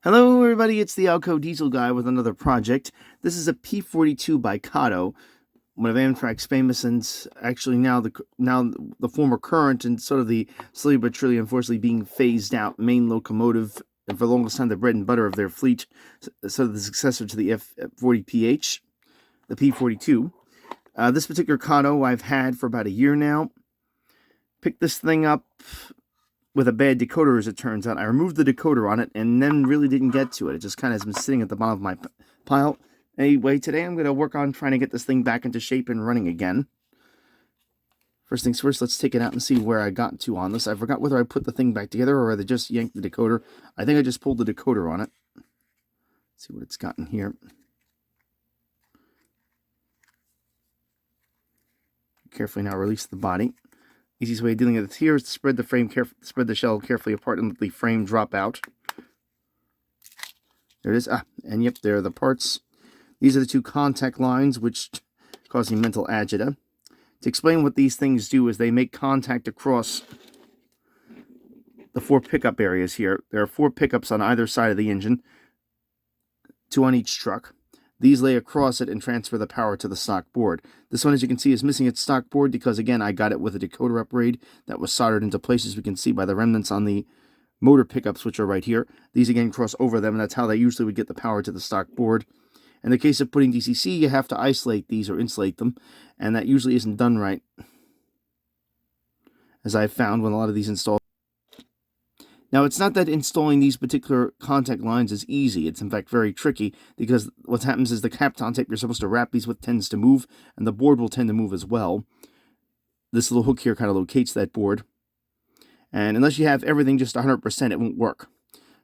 Hello everybody, it's the Alco Diesel Guy with another project. This is a p42 by Kato, one of Amtrak's famous and actually now the former current and sort of the slowly but surely unfortunately being phased out main locomotive, and for the longest time the bread and butter of their fleet, sort of the successor to the F40PH, the p42. This particular Kato I've had for about a year now. Picked this thing up with a bad decoder, as it turns out. I removed the decoder on it and then really didn't get to it. It just kind of has been sitting at the bottom of my pile. Anyway, today I'm going to work on trying to get this thing back into shape and running again. First things first, let's take it out and see where I got to on this. I forgot whether I put the thing back together or whether I just yanked the decoder. I think I just pulled the decoder on it. Let's see what it's gotten here. Carefully now release the body. Easiest way of dealing with it here is to spread the shell carefully apart and let the frame drop out. There it is. And yep, there are the parts. These are the two contact lines, which cause me mental agita. To explain what these things do is they make contact across the 4 pickup areas here. There are 4 pickups on either side of the engine, 2 on each truck. These lay across it and transfer the power to the stock board. This one, as you can see, is missing its stock board because, again, I got it with a decoder upgrade that was soldered into place, as we can see by the remnants on the motor pickups, which are right here. These, again, cross over them, and that's how they usually would get the power to the stock board. In the case of putting DCC, you have to isolate these or insulate them, and that usually isn't done right, as I've found when a lot of these installed. Now, it's not that installing these particular contact lines is easy. It's, in fact, very tricky, because what happens is the Kapton tape you're supposed to wrap these with tends to move, and the board will tend to move as well. This little hook here kind of locates that board. And unless you have everything just 100%, it won't work.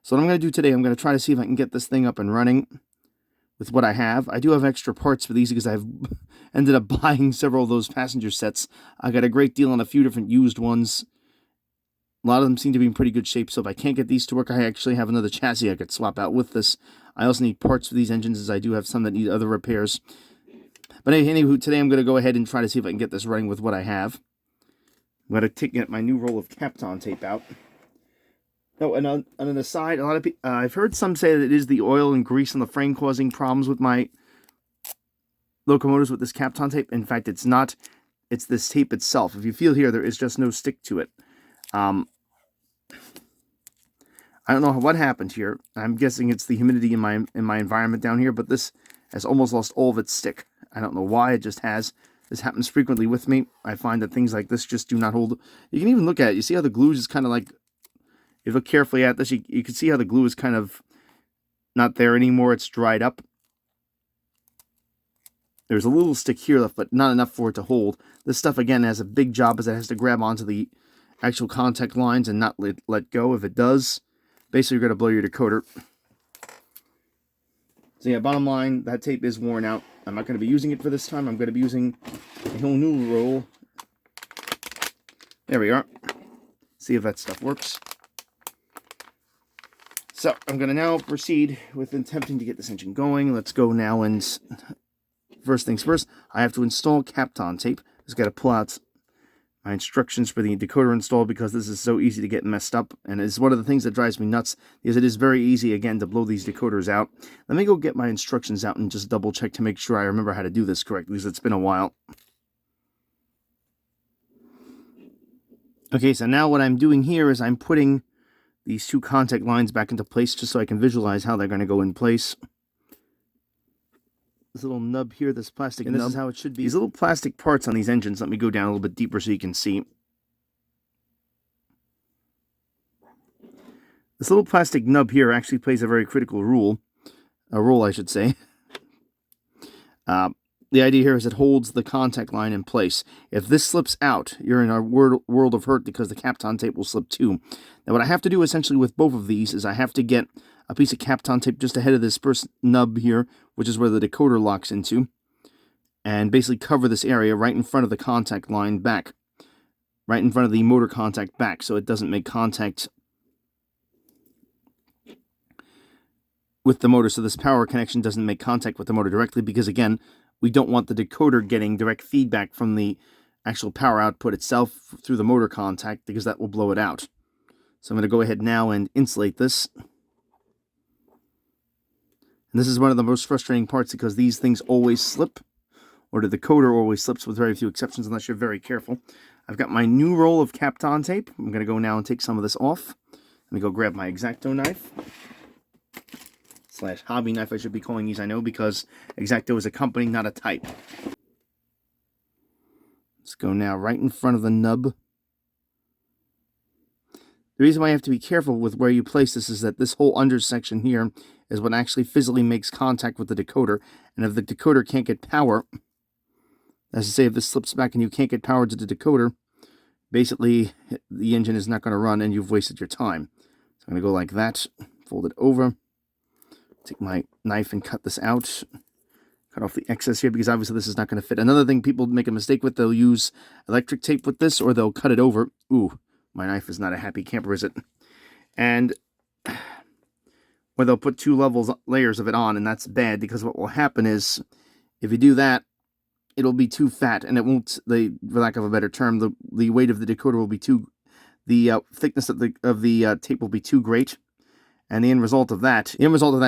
So what I'm going to do today, I'm going to try to see if I can get this thing up and running with what I have. I do have extra parts for these because I've ended up buying several of those passenger sets. I got a great deal on a few different used ones. A lot of them seem to be in pretty good shape, so if I can't get these to work, I actually have another chassis I could swap out with this. I also need parts for these engines, as I do have some that need other repairs. But anywho, today I'm going to go ahead and try to see if I can get this running with what I have. I'm going to get my new roll of Kapton tape out. Oh, and on an aside, a lot of people, I've heard some say that it is the oil and grease on the frame causing problems with my locomotives with this Kapton tape. In fact, it's not. It's this tape itself. If you feel here, there is just no stick to it. I don't know what happened here. I'm guessing it's the humidity in my environment down here, but this has almost lost all of its stick. I don't know why, it just has. This happens frequently with me. I find that things like this just do not hold. You can even look at it. You see how the glue is kind of like, if you look carefully at this, you can see how the glue is kind of not there anymore. It's dried up. There's a little stick here left, but not enough for it to hold. This stuff, again, has a big job, as it has to grab onto the actual contact lines and not let go. If it does, basically you're going to blow your decoder. So yeah, bottom line, that tape is worn out. I'm not going to be using it for this time. I'm going to be using a whole new roll. There we are. See if that stuff works. So I'm going to now proceed with attempting to get this engine going. Let's go now, and first things first, I have to install Kapton tape. Just got to pull out my instructions for the decoder install, because this is so easy to get messed up, and it's one of the things that drives me nuts, because it is very easy, again, to blow these decoders out. Let me go get my instructions out and just double check to make sure I remember how to do this correctly, because it's been a while. Okay, so now what I'm doing here is I'm putting these 2 contact lines back into place, just so I can visualize how they're going to go in place. This little nub here, this plastic nub, this is how it should be. These little plastic parts on these engines, let me go down a little bit deeper so you can see. This little plastic nub here actually plays a very critical role, I should say. The idea here is it holds the contact line in place. If this slips out, you're in a world of hurt, because the Kapton tape will slip too. Now what I have to do essentially with both of these is I have to get a piece of Kapton tape just ahead of this first nub here, which is where the decoder locks into, and basically cover this area right in front of the contact line back, right in front of the motor contact back, so it doesn't make contact with the motor, so this power connection doesn't make contact with the motor directly, because again, we don't want the decoder getting direct feedback from the actual power output itself through the motor contact, because that will blow it out. So I'm going to go ahead now and insulate this. And this is one of the most frustrating parts because these things always slip, or the decoder always slips with very few exceptions unless you're very careful. I've got my new roll of Kapton tape. I'm going to go now and take some of this off. Let me go grab my X-Acto knife. / hobby knife I should be calling these, I know, because X-Acto is a company, not a type. Let's go now right in front of the nub. The reason why you have to be careful with where you place this is that this whole under section here is what actually physically makes contact with the decoder. And if the decoder can't get power, as to say, if this slips back and you can't get power to the decoder, basically the engine is not going to run and you've wasted your time. So I'm going to go like that, fold it over, take my knife and cut this out. Cut off the excess here because obviously this is not going to fit. Another thing people make a mistake with, they'll use electric tape with this or they'll cut it over. Ooh, my knife is not a happy camper, is it? And where they'll put 2 layers of it on, and that's bad because what will happen is if you do that, it'll be too fat and it won't, for lack of a better term, the weight of the decoder will be too, the thickness of the tape will be too great. And the end result of that,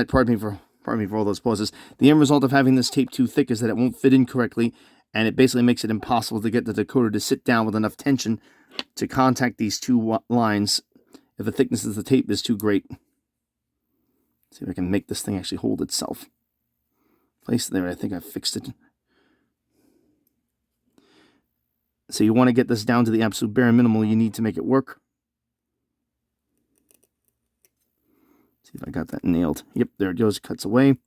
pardon me for all those pauses. The end result of having this tape too thick is that it won't fit in correctly, and it basically makes it impossible to get the decoder to sit down with enough tension to contact these 2 lines if the thickness of the tape is too great. Let's see if I can make this thing actually hold itself. Place there, I think I fixed it. So you want to get this down to the absolute bare minimal you need to make it work. See if I got that nailed. Yep, there it goes. Cuts away.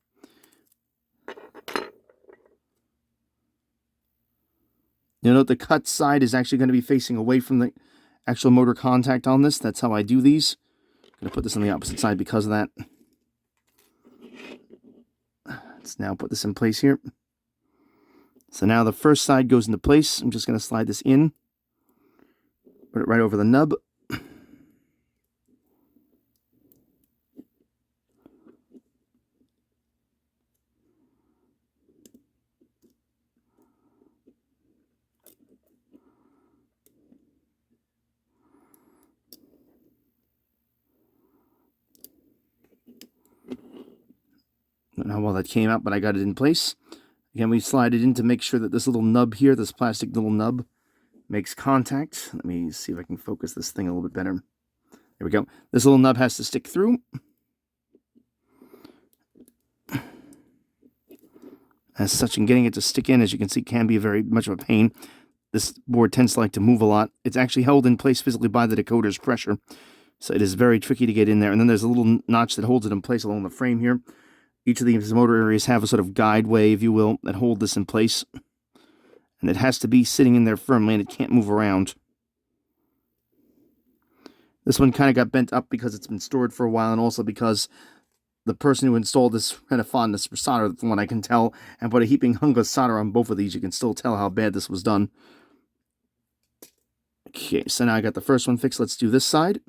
You'll note the cut side is actually going to be facing away from the actual motor contact on this. That's how I do these. I'm going to put this on the opposite side because of that. Let's now put this in place here. So now the first side goes into place. I'm just going to slide this in. Put it right over the nub. I don't know how well that came out, but I got it in place. Again, we slide it in to make sure that this little nub here, this plastic little nub, makes contact. Let me see if I can focus this thing a little bit better. There we go. This little nub has to stick through. As such, and getting it to stick in, as you can see, can be very much of a pain. This board tends to like to move a lot. It's actually held in place physically by the decoder's pressure, so it is very tricky to get in there. And then there's a little notch that holds it in place along the frame here. Each of these motor areas have a sort of guide way, if you will, that hold this in place. And it has to be sitting in there firmly, and it can't move around. This one kind of got bent up because it's been stored for a while, and also because the person who installed this had a fondness for solder, from what I can tell, and put a heaping hunk of solder on both of these. You can still tell how bad this was done. Okay, so now I got the first one fixed. Let's do this side.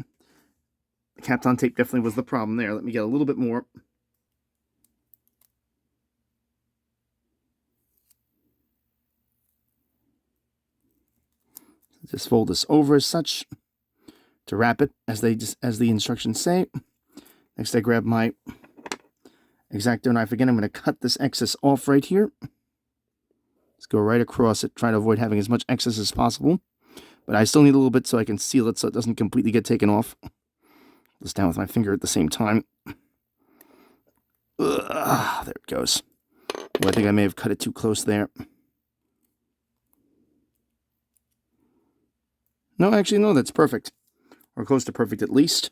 The Kapton tape definitely was the problem there. Let me get a little bit more. Just fold this over as such to wrap it, as the instructions say. Next, I grab my X-Acto knife again. I'm going to cut this excess off right here. Let's go right across it. Try to avoid having as much excess as possible. But I still need a little bit so I can seal it so it doesn't completely get taken off. This down with my finger at the same time. There it goes. Oh, I think I may have cut it too close there. No, actually, no, that's perfect. Or close to perfect, at least.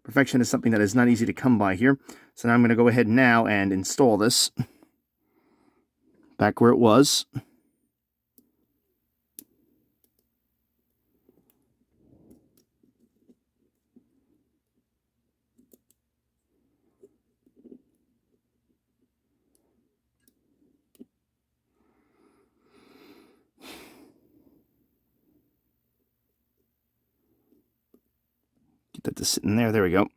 Perfection is something that is not easy to come by here. So now I'm going to go ahead now and install this back where it was. Get that to sit in there. There we go.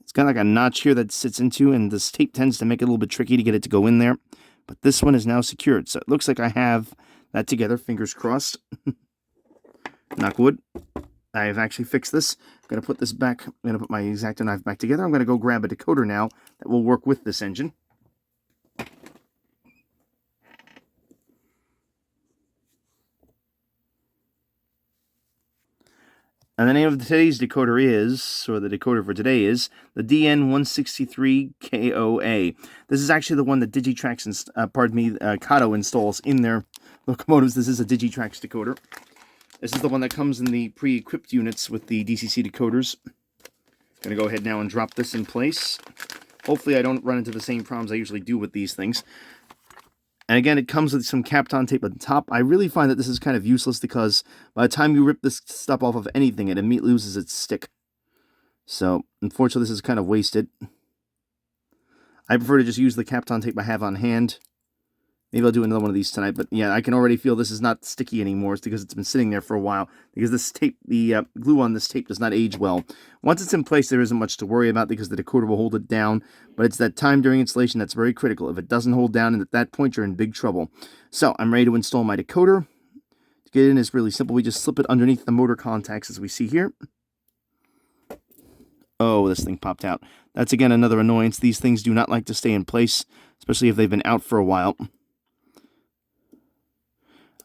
It's got like a notch here that sits into, and this tape tends to make it a little bit tricky to get it to go in there. But this one is now secured, so it looks like I have that together. Fingers crossed. Knock wood. I have actually fixed this. I'm going to put this back. I'm going to put my X-Acto knife back together. I'm going to go grab a decoder now that will work with this engine. And the name of today's decoder is, or the decoder for today is, the DN163KOA. This is actually the one that Digitrax, Kato installs in their locomotives. This is a Digitrax decoder. This is the one that comes in the pre-equipped units with the DCC decoders. I'm going to go ahead now and drop this in place. Hopefully I don't run into the same problems I usually do with these things. And again, it comes with some Kapton tape at the top. I really find that this is kind of useless because by the time you rip this stuff off of anything, it immediately loses its stick. So, unfortunately, this is kind of wasted. I prefer to just use the Kapton tape I have on hand. Maybe I'll do another one of these tonight, but yeah, I can already feel this is not sticky anymore. It's because it's been sitting there for a while. Because this tape, the glue on this tape does not age well. Once it's in place, there isn't much to worry about because the decoder will hold it down. But it's that time during installation that's very critical. If it doesn't hold down, and at that point, you're in big trouble. So, I'm ready to install my decoder. To get in is really simple. We just slip it underneath the motor contacts as we see here. Oh, this thing popped out. That's, again, another annoyance. These things do not like to stay in place, especially if they've been out for a while.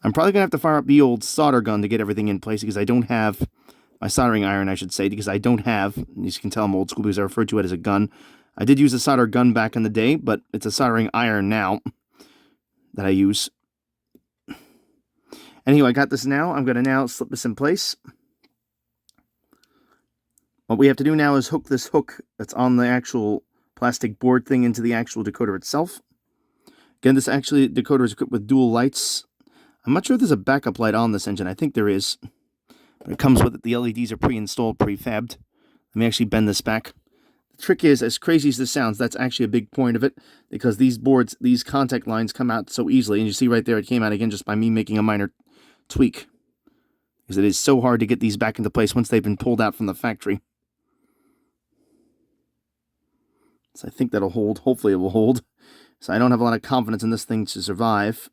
I'm probably going to have to fire up the old solder gun to get everything in place because I don't have my soldering iron, I should say, because I don't have, as you can tell I'm old school because I refer to it as a gun. I did use a solder gun back in the day, but it's a soldering iron now that I use. Anyway, I got this now. I'm going to now slip this in place. What we have to do now is hook this hook that's on the actual plastic board thing into the actual decoder itself. Again, this actually decoder is equipped with dual lights. I'm not sure if there's a backup light on this engine. I think there is. But it comes with it. The LEDs are pre-installed, pre-fabbed. Let me actually bend this back. The trick is, as crazy as this sounds, that's actually a big point of it. Because these boards, these contact lines come out so easily. And you see right there, it came out again just by me making a minor tweak. Because it is so hard to get these back into place once they've been pulled out from the factory. So I think that'll hold. Hopefully it will hold. So I don't have a lot of confidence in this thing to survive.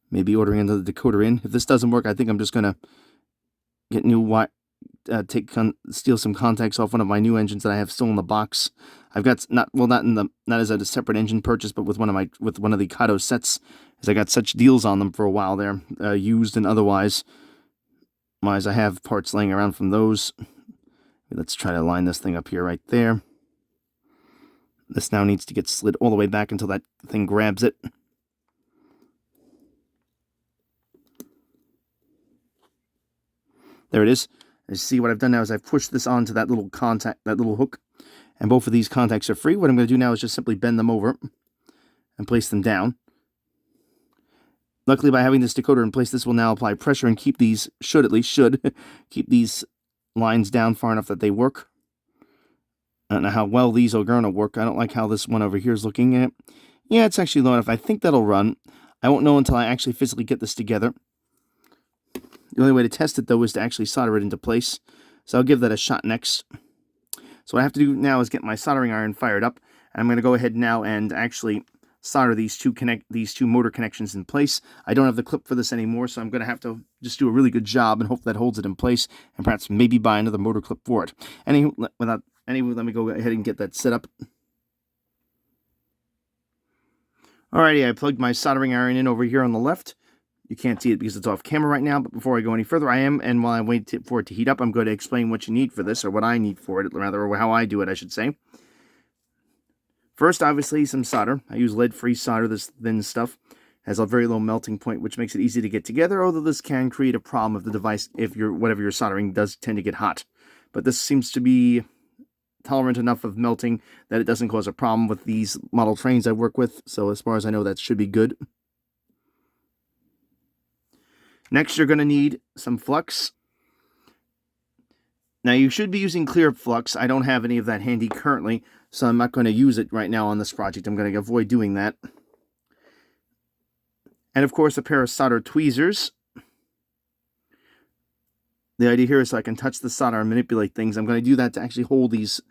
Maybe ordering another decoder in. If this doesn't work, I think I'm just going to get new steal some contacts off one of my new engines that I have still in the box. I've got not as a separate engine purchase, but with one of the Kato sets, as I got such deals on them for a while there, used and otherwise. As I have parts laying around from those. Let's try to line this thing up here right there. This now needs to get slid all the way back until that thing grabs it. There it is. As you see, what I've done now is I've pushed this onto that little hook, and both of these contacts are free. What I'm going to do now is just simply bend them over and place them down. Luckily, by having this decoder in place, this will now apply pressure and keep these, keep these lines down far enough that they work. I don't know how well these are going to work. I don't like how this one over here is looking at. Yeah, it's actually low enough. I think that'll run. I won't know until I actually physically get this together. The only way to test it, though, is to actually solder it into place. So I'll give that a shot next. So what I have to do now is get my soldering iron fired up. And I'm going to go ahead now and actually solder these two motor connections in place. I don't have the clip for this anymore, so I'm going to have to just do a really good job and hope that holds it in place. And perhaps maybe buy another motor clip for it. Anyway, let me go ahead and get that set up. Alrighty, I plugged my soldering iron in over here on the left. You can't see it because it's off camera right now, but before I go any further, and while I wait for it to heat up, I'm going to explain what you need for this, or what I need for it, rather, or how I do it, I should say. First, obviously, some solder. I use lead-free solder, this thin stuff. Has a very low melting point, which makes it easy to get together, although this can create a problem if the device, whatever you're soldering does tend to get hot. But this seems to be tolerant enough of melting that it doesn't cause a problem with these model trains I work with, so as far as I know, that should be good. Next, you're going to need some flux. Now, you should be using clear flux. I don't have any of that handy currently, so I'm not going to use it right now on this project. I'm going to avoid doing that. And, of course, a pair of solder tweezers. The idea here is so I can touch the solder and manipulate things. I'm going to do that to actually hold these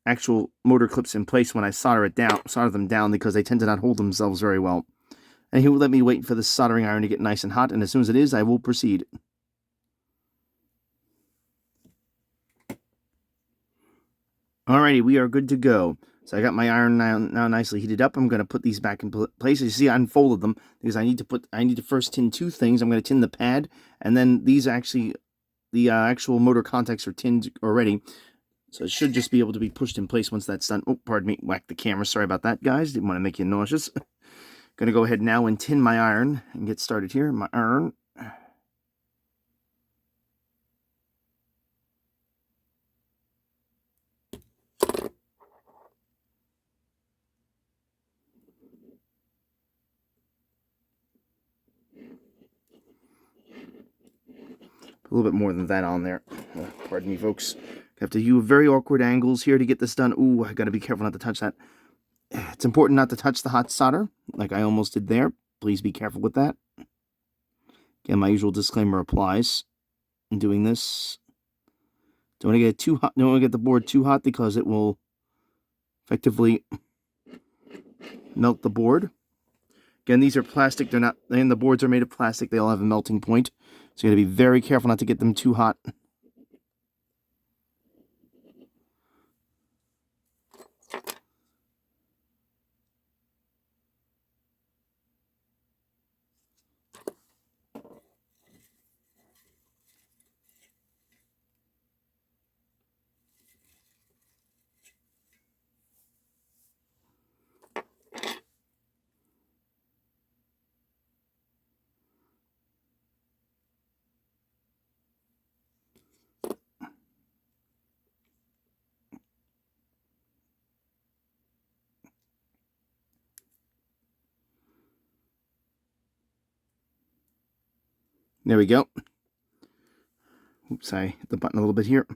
actual motor clips in place when I solder them down, because they tend to not hold themselves very well. And he will let me wait for the soldering iron to get nice and hot, and as soon as it is, I will proceed. Alrighty, we are good to go. So I got my iron now nicely heated up. I'm going to put these back in place. As you see, I unfolded them because I need to first tin two things. I'm going to tin the pad, and then these actually the actual motor contacts are tinned already, so it should just be able to be pushed in place once that's done. Oh, pardon me, whack the camera. Sorry about that, guys. Didn't want to make you nauseous. Gonna go ahead now and tin my iron and get started here. My iron. A little bit more than that on there. Pardon me, folks. Have to use very awkward angles here to get this done. Ooh, I gotta be careful not to touch that. It's important not to touch the hot solder, like I almost did there. Please be careful with that. Again, my usual disclaimer applies in doing this. Don't want to get it too hot. Don't want to get the board too hot because it will effectively melt the board. Again, these are plastic. They're not, and the boards are made of plastic. They all have a melting point. So you got to be very careful not to get them too hot. There we go. Oops, I hit the button a little bit here.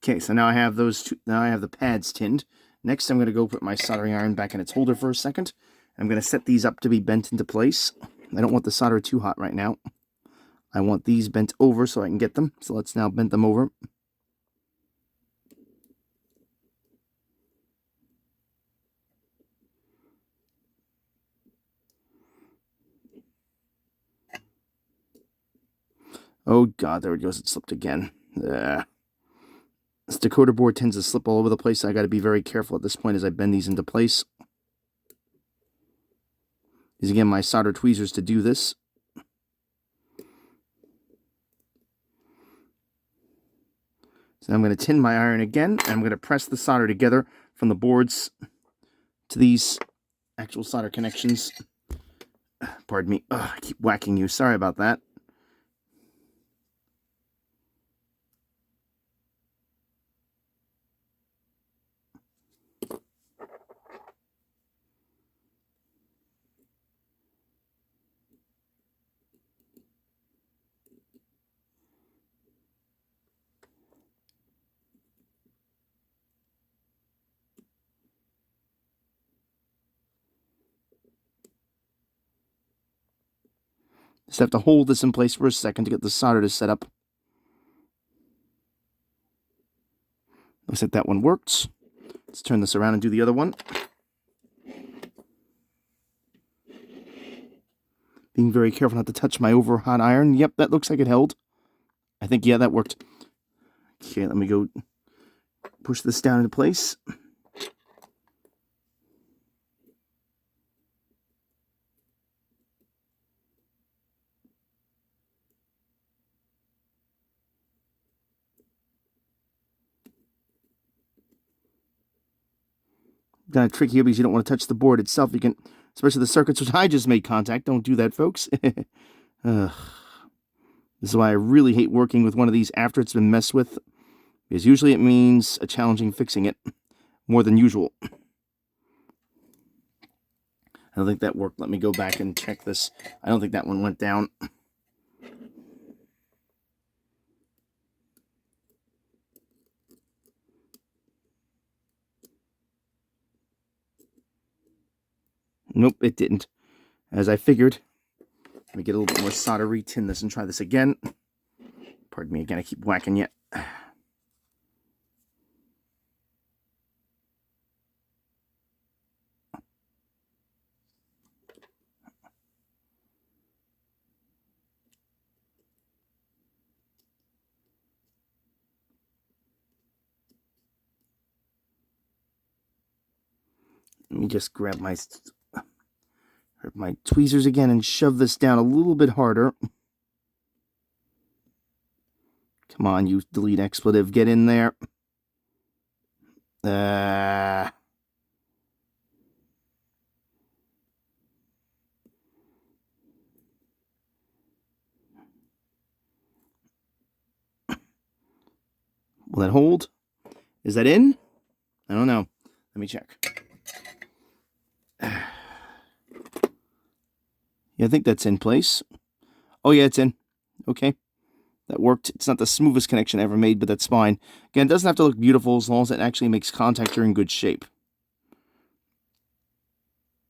Okay, so now I have those two. Now I have the pads tinned. Next, I'm going to go put my soldering iron back in its holder for a second. I'm going to set these up to be bent into place. I don't want the solder too hot right now. I want these bent over so I can get them. So let's now bend them over. Oh god, there it goes. It slipped again. This decoder board tends to slip all over the place. So I got to be very careful at this point as I bend these into place. Use again my solder tweezers to do this. So I'm going to tin my iron again, and I'm going to press the solder together from the boards to these actual solder connections. Pardon me. Ugh, I keep whacking you. Sorry about that. Just have to hold this in place for a second to get the solder to set up. Looks like that one worked. Let's turn this around and do the other one. Being very careful not to touch my over hot iron. Yep, that looks like it held. I think, yeah, that worked. Okay, let me go push this down into place. Kind of tricky here because you don't want to touch the board itself. You can, especially the circuits which I just made contact. Don't do that, folks. This is why I really hate working with one of these after it's been messed with, because usually it means a challenging fixing it more than usual. I don't think that worked. Let me go back and check this. I don't think that one went down. Nope, it didn't. As I figured. Let me get a little bit more solder, retin this, and try this again. Pardon me again, I keep whacking you. Let me just grab my Grab my tweezers again and shove this down a little bit harder. Come on, you delete expletive, get in there. Will that hold? Is that in? I don't know. Let me check. Yeah, I think that's in place. Oh, yeah, it's in. Okay. That worked. It's not the smoothest connection I ever made, but that's fine. Again, it doesn't have to look beautiful as long as it actually makes contact. You're in good shape.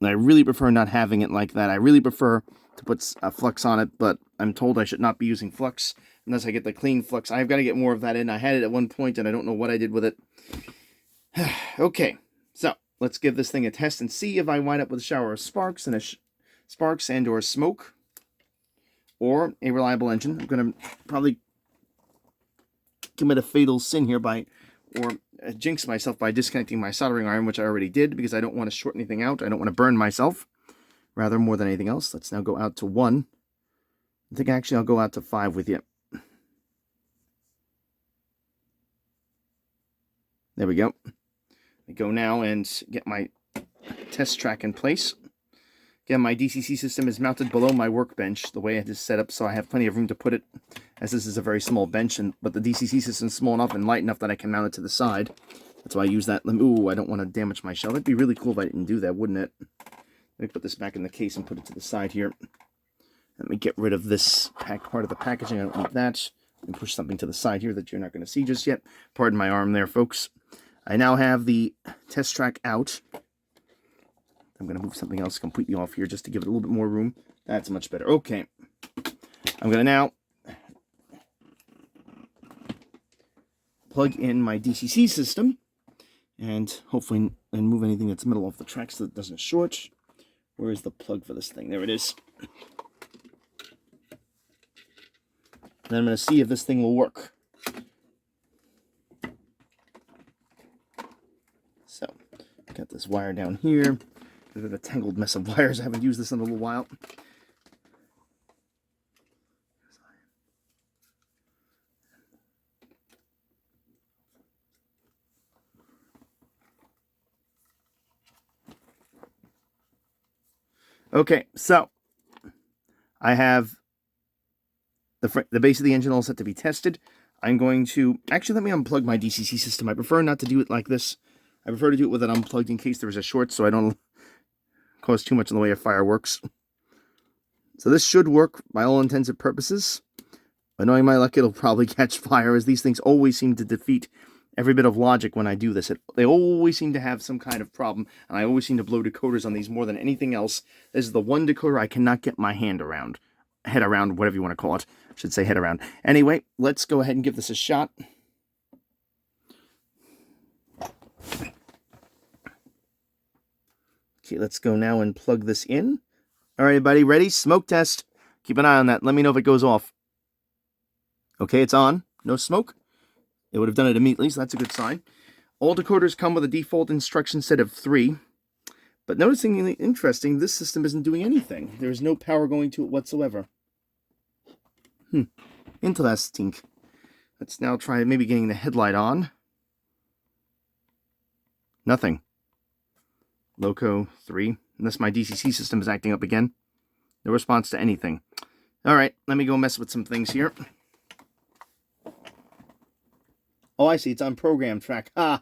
And I really prefer not having it like that. I really prefer to put a flux on it, but I'm told I should not be using flux unless I get the clean flux. I've got to get more of that in. I had it at one point, and I don't know what I did with it. Okay, so let's give this thing a test and see if I wind up with a shower of sparks and or smoke, or a reliable engine. I'm going to probably commit a fatal sin here or jinx myself by disconnecting my soldering iron, which I already did, because I don't want to short anything out. I don't want to burn myself, rather, more than anything else. Let's now go out to 1. I think actually I'll go out to 5 with you. There we go. I go now and get my test track in place. Again, my DCC system is mounted below my workbench, the way it is set up, so I have plenty of room to put it, as this is a very small bench, but the DCC system is small enough and light enough that I can mount it to the side. That's why I use that. Ooh, I don't want to damage my shell. That'd be really cool if I didn't do that, wouldn't it? Let me put this back in the case and put it to the side here. Let me get rid of this part of the packaging. I don't need that. Let me push something to the side here that you're not going to see just yet. Pardon my arm there, folks. I now have the test track out. I'm going to move something else completely off here just to give it a little bit more room. That's much better. Okay. I'm going to now plug in my DCC system and hopefully move anything that's middle off the track so that it doesn't short. Where is the plug for this thing? There it is. Then I'm going to see if this thing will work. So, got this wire down here. A bit of a tangled mess of wires. I haven't used this in a little while. Okay, so I have the base of the engine all set to be tested. I'm going to... Actually, let me unplug my DCC system. I prefer not to do it like this. I prefer to do it with it unplugged in case there is a short, so I don't cause too much in the way of fireworks. So this should work by all intents and purposes. But knowing my luck, it'll probably catch fire, as these things always seem to defeat every bit of logic when I do this. They always seem to have some kind of problem, and I always seem to blow decoders on these more than anything else. This is the one decoder I cannot get my head around, whatever you want to call it. I should say head around. Anyway, let's go ahead and give this a shot. Okay, let's go now and plug this in. All right, everybody, ready? Smoke test. Keep an eye on that. Let me know if it goes off. Okay, it's on. No smoke. It would have done it immediately, so that's a good sign. All decoders come with a default instruction set of 3. But noticing interesting, this system isn't doing anything. There is no power going to it whatsoever. Interesting. Let's now try maybe getting the headlight on. Nothing. Loco 3. Unless my DCC system is acting up again. No response to anything. Alright, let me go mess with some things here. Oh, I see. It's on program track. Ah.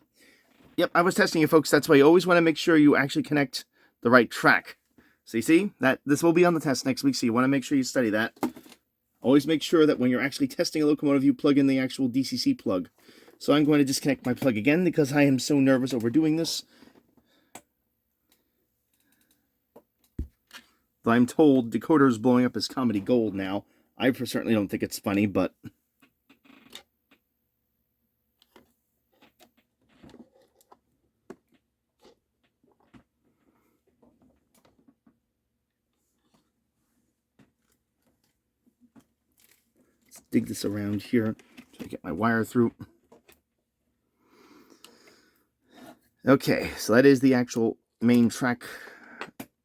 Yep, I was testing you, folks. That's why you always want to make sure you actually connect the right track. So you see? This will be on the test next week, so you want to make sure you study that. Always make sure that when you're actually testing a locomotive, you plug in the actual DCC plug. So I'm going to disconnect my plug again because I am so nervous over doing this. Though I'm told decoders blowing up is comedy gold now. I certainly don't think it's funny, but... Let's dig this around here. Try to get my wire through. Okay, so that is the actual main track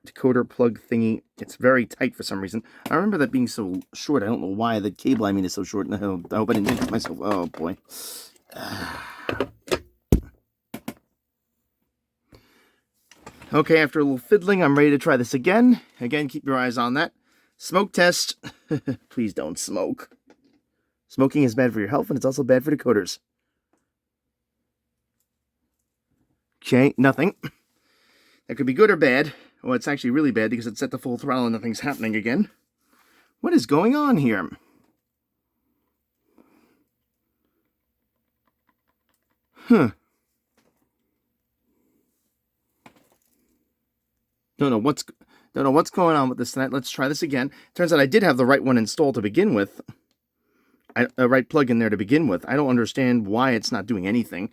decoder plug thingy. It's very tight for some reason. I remember that being so short. I don't know why the cable, I mean, is so short. I hope I didn't injure myself. Oh, boy. Okay, after a little fiddling, I'm ready to try this again. Again, keep your eyes on that. Smoke test. Please don't smoke. Smoking is bad for your health, and it's also bad for decoders. Okay, nothing. That could be good or bad. Well, it's actually really bad because it's set to full throttle and nothing's happening again. What is going on here? Huh. Don't know what's going on with this tonight. Let's try this again. Turns out I did have the right one installed to begin with. A right plug in there to begin with. I don't understand why it's not doing anything.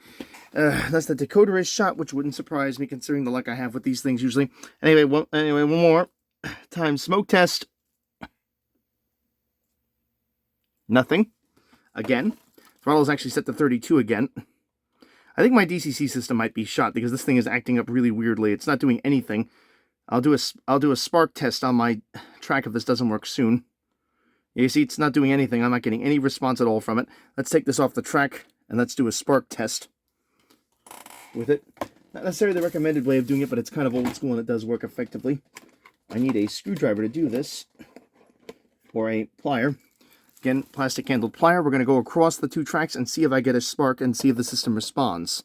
That's the decoder is shot, which wouldn't surprise me considering the luck I have with these things usually. Anyway, one more time. Smoke test. Nothing. Again. Throttle is actually set to 32 again. I think my DCC system might be shot because this thing is acting up really weirdly. It's not doing anything. I'll do a spark test on my track if this doesn't work soon. You see, it's not doing anything. I'm not getting any response at all from it. Let's take this off the track, and let's do a spark test with it. Not necessarily the recommended way of doing it, but it's kind of old school, and it does work effectively. I need a screwdriver to do this, or a plier. Again, plastic-handled plier. We're going to go across the two tracks and see if I get a spark and see if the system responds.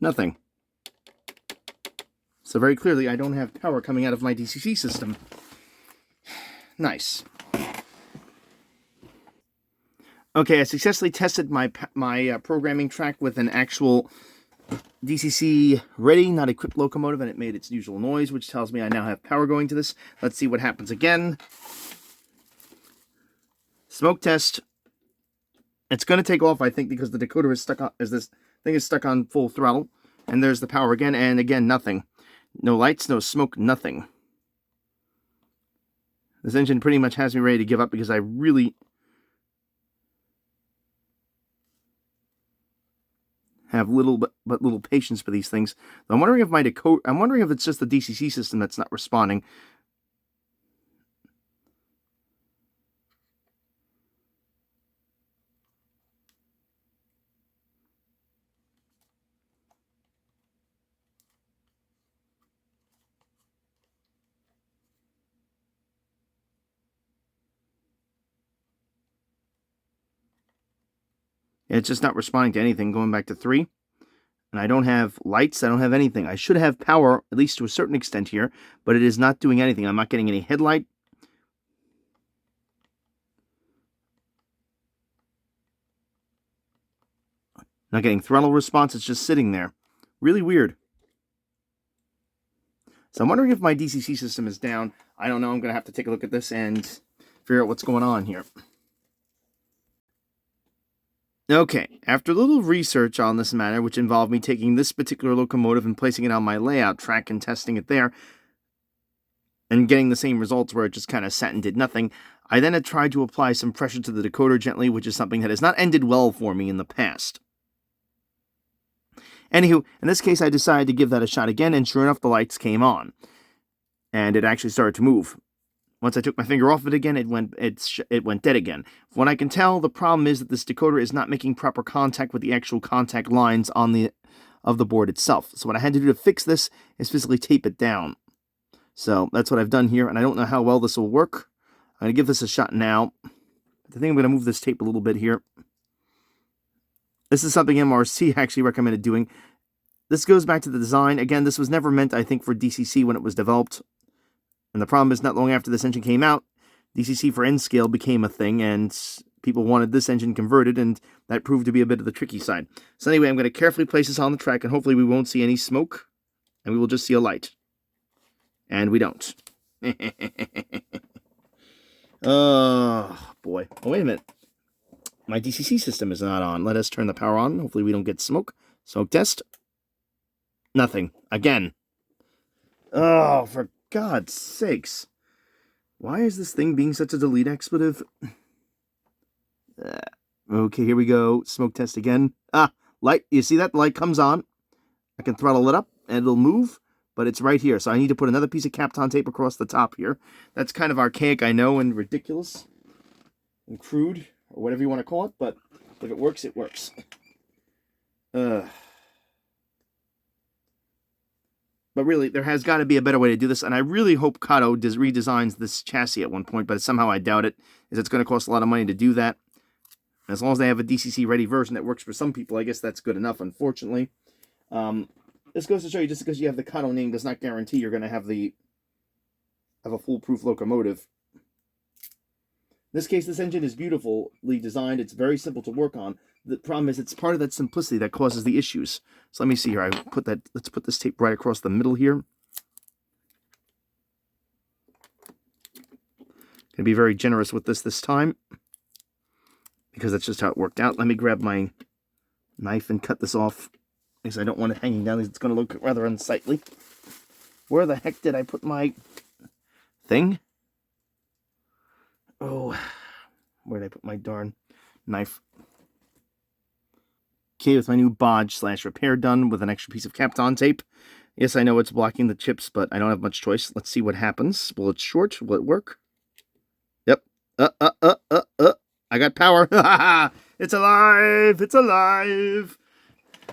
Nothing. So very clearly, I don't have power coming out of my DCC system. Nice. Okay, I successfully tested my programming track with an actual DCC ready, not equipped locomotive, and it made its usual noise, which tells me I now have power going to this. Let's see what happens again. Smoke test. It's going to take off, I think, because the decoder is stuck on, as this thing is stuck on full throttle. And there's the power again, and again, nothing. No lights, no smoke, nothing. This engine pretty much has me ready to give up because I really have little patience for these things. I'm wondering if I'm wondering if it's just the DCC system that's not responding. It's just not responding to anything, going back to 3. And I don't have lights, I don't have anything. I should have power, at least to a certain extent here, but it is not doing anything. I'm not getting any headlight. Not getting throttle response, it's just sitting there. Really weird. So I'm wondering if my DCC system is down. I don't know, I'm going to have to take a look at this and figure out what's going on here. Okay, after a little research on this matter, which involved me taking this particular locomotive and placing it on my layout track and testing it there, and getting the same results where it just kind of sat and did nothing, I then had tried to apply some pressure to the decoder gently, which is something that has not ended well for me in the past. Anywho, in this case, I decided to give that a shot again, and sure enough, the lights came on. And it actually started to move. Once I took my finger off it again, it went dead again. From what I can tell, the problem is that this decoder is not making proper contact with the actual contact lines on the board itself. So what I had to do to fix this is physically tape it down. So that's what I've done here, and I don't know how well this will work. I'm going to give this a shot now. I think I'm going to move this tape a little bit here. This is something MRC actually recommended doing. This goes back to the design. Again, this was never meant, I think, for DCC when it was developed. And the problem is, not long after this engine came out, DCC for N-scale became a thing, and people wanted this engine converted, and that proved to be a bit of the tricky side. So anyway, I'm going to carefully place this on the track, and hopefully we won't see any smoke, and we will just see a light. And we don't. Oh, boy. Oh, wait a minute. My DCC system is not on. Let us turn the power on. Hopefully we don't get smoke. Smoke test. Nothing. Again. Oh, for God's sakes. Why is this thing being such a delete expletive? Okay, here we go. Smoke test again. Ah, light. You see that? The light comes on. I can throttle it up, and it'll move, but it's right here. So I need to put another piece of Kapton tape across the top here. That's kind of archaic, I know, and ridiculous and crude, or whatever you want to call it, but if it works, it works. But really, there has got to be a better way to do this, and I really hope Kato redesigns this chassis at one point, but somehow I doubt it, as it's going to cost a lot of money to do that. As long as they have a DCC-ready version that works for some people, I guess that's good enough, unfortunately. This goes to show you, just because you have the Kato name does not guarantee you're going to have a foolproof locomotive. In this case, this engine is beautifully designed. It's very simple to work on. The problem is it's part of that simplicity that causes the issues. So let me see here. Let's put this tape right across the middle here. Gonna be very generous with this time, because that's just how it worked out. Let me grab my knife and cut this off, because I don't want it hanging down. It's going to look rather unsightly. Where the heck did I put my thing? Oh, where did I put my darn knife? Okay, with my new bodge/repair done with an extra piece of Kapton tape. Yes, I know it's blocking the chips, but I don't have much choice. Let's see what happens. Will it short? Will it work? Yep. I got power. It's alive. It's alive.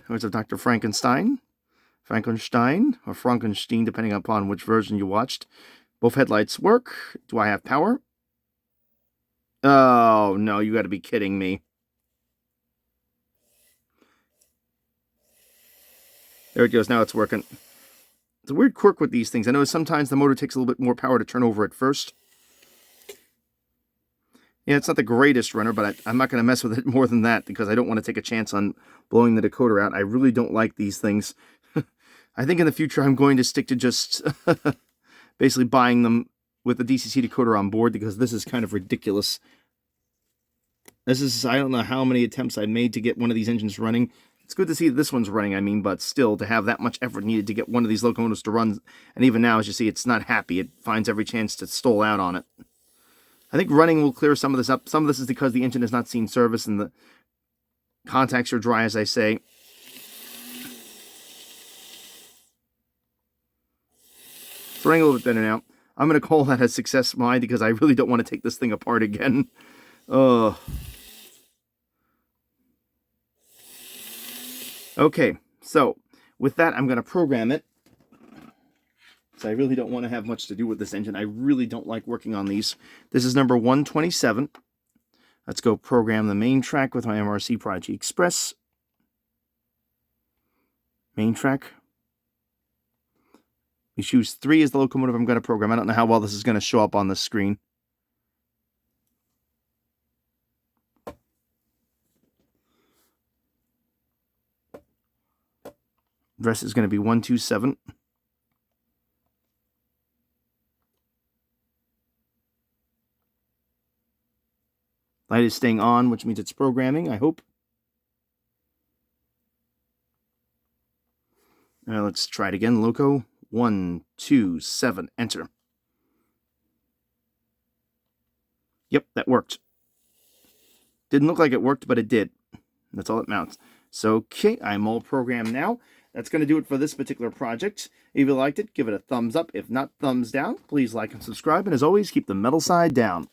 Words of Dr. Frankenstein, or Frankenstein, depending upon which version you watched. Both headlights work. Do I have power? Oh, no, you got to be kidding me. There it goes. Now it's working. It's a weird quirk with these things. I know sometimes the motor takes a little bit more power to turn over at first. Yeah, it's not the greatest runner, but I'm not going to mess with it more than that, because I don't want to take a chance on blowing the decoder out. I really don't like these things. I think in the future I'm going to stick to just basically buying them with the DCC decoder on board, because this is kind of ridiculous. This is, I don't know how many attempts I made to get one of these engines running. It's good to see that this one's running, but still, to have that much effort needed to get one of these locomotives to run, and even now, as you see, it's not happy. It finds every chance to stall out on it. I think running will clear some of this up. Some of this is because the engine has not seen service and the contacts are dry, as I say. It's running a little bit better now. I'm going to call that a success mine, because I really don't want to take this thing apart again. Okay, so with that, I'm going to program it. So I really don't want to have much to do with this engine. I really don't like working on these. This is number 127. Let's go program the main track with my MRC Prodigy Express. Main track. We choose 3 as the locomotive I'm going to program. I don't know how well this is going to show up on the screen. Address is going to be 127. Light is staying on, which means it's programming, I hope. Now let's try it again. Loco, 127, enter. Yep, that worked. Didn't look like it worked, but it did. That's all that matters. So, okay, I'm all programmed now. That's going to do it for this particular project. If you liked it, give it a thumbs up. If not, thumbs down. Please like and subscribe. And as always, keep the metal side down.